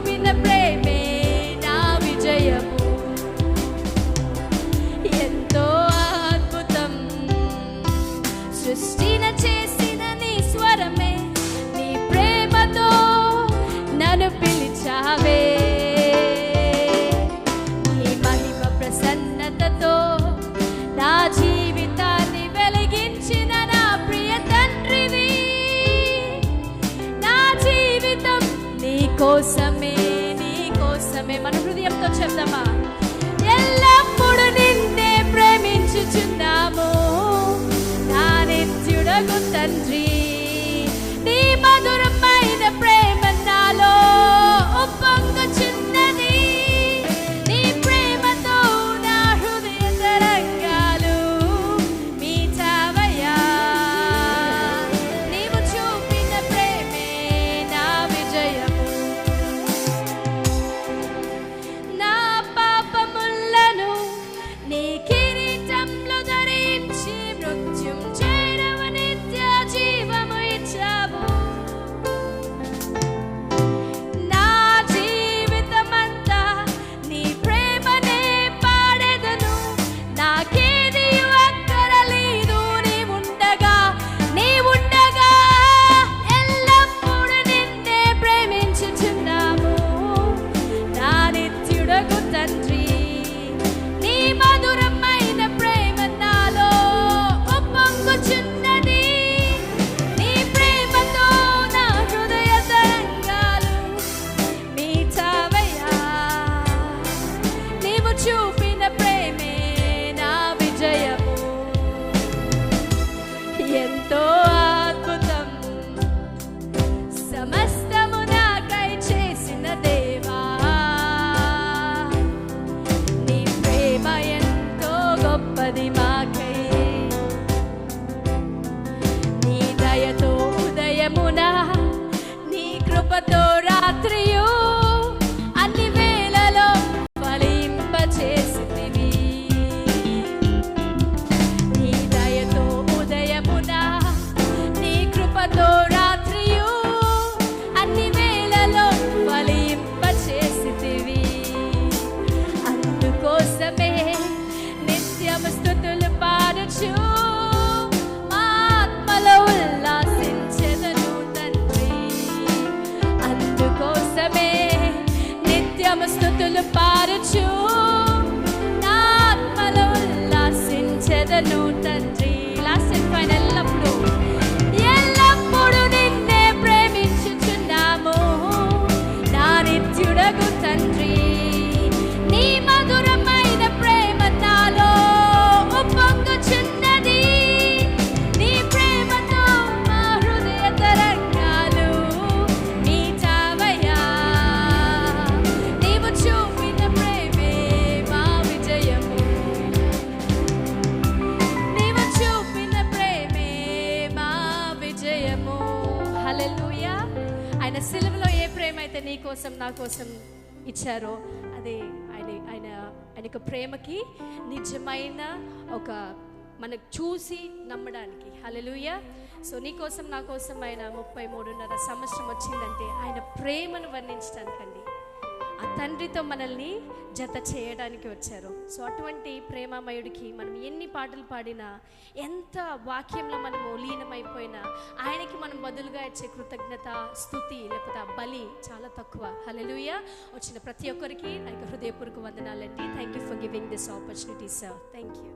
చూపిన ప్రేమే నా విజయము. ఎంతో అద్భుతం సృష్టిన చేసిన నీ స్వరమే, నీ ప్రేమతో నన్ను పిలిచావే. నీ మహిమ ప్రసన్నతతో నా జీవితాన్ని వెలిగించిన నా ప్రియ తండ్రివి. నా జీవితం నీ కోసమే, నీ కోసమే. మన హృదయంతో చెప్దామా? ఎల్లప్పుడూ నిన్నే ప్రేమించుచున్నాము నా నిత్యుడగు తండ్రి. నీ మధురమైన ప్రేమ నాలో ఉప్పొంగుచున్నది. నీ ప్రేమతో నా హృదయ తరంగాలు మీటావయ్యా. నీవు చూపిన ప్రేమే నా విజయము. నా పాపములను నీ కిరీటంలో ధరించి మృత్యుంజయుడవు నిత్య జీవము ఇచ్చావు. నా జీవితమంతా నీ ప్రేమనే పాడెదను. నాకేదియు అక్కరలేదు నీవుండగా, నీవుండగా. ఎల్లప్పుడూ నిన్నే ప్రేమించుచున్నాము నా నిత్యుడగు తండ్రి. నీ మధురమైన ప్రేమ నాలో ఉప్పొంగుచున్నది. నీ ప్రేమతో నా హృదయ తరంగాలు మీటావయ్యా. నీవు చూపిన ప్రేమే నా విజయము. ఎంతో అద్భుతం సమస్తము నాకై చేసిన దేవా. నీ ప్రేమ ఎంతో గొప్పది మాకై. నీ దయతో ఉదయమున, నీ కృపతో రాత్రియు అన్ని వేళలో ఫలింపచేసితివి. నీ దయతో ఉదయమున, నీ కృపతో రాత్రియు అన్ని వేళలో ఫలింపచేసితివి. అందుకోసమే నిత్యము స్తుతులు పాడుచు మా ఆత్మలో ఉల్లాసించెదను తండ్రి. అందుకోసమే నిత్యము స్తుతులు పాడుచు నా ఆత్మలో ఉల్లాసించెదను తండ్రి. Last and final. ఎల్లప్పుడూ నిన్నే ప్రేమించుచున్నాము నా నిత్యుడగు తండ్రి. నీ మధురమైన ప్రేమ నాలో ఉప్పొంగుచున్నది. నీ ప్రేమతో మా హృదయ తరంగాలు మీటావయ్యా. నీవు చూపిన ప్రేమే మా విజయము. నీవు చూపిన ప్రేమే మా విజయము. హల్లెలూయా. ఆయన సిలువలో ఏ ప్రేమ అయితే నీ కోసం నా కోసం ఇచ్చారో అదే ఆయన ప్రేమకి నిజమైన ఒక మనకు చూసి నమ్మడానికి. హల్లెలూయా. సో నీ కోసం నా కోసం ఆయన 33.5 సంవత్సరం వచ్చిందంటే ఆయన ప్రేమను వర్ణించడానికండి. ఆ తండ్రితో మనల్ని జత చేయడానికి వచ్చారు. సో అటువంటి ప్రేమమయుడికి మనం ఎన్ని పాటలు పాడినా, ఎంత వాక్యంలో మనము లీనమైపోయినా, ఆయనకి మనం బదులుగా ఇచ్చే కృతజ్ఞత, స్తుతి లేకపోతే బలి చాలా తక్కువ. హల్లెలూయా. వచ్చిన ప్రతి ఒక్కరికి నా యొక్క హృదయపూర్వక వందనాలండి. Thank you for giving this opportunity sir. Thank you.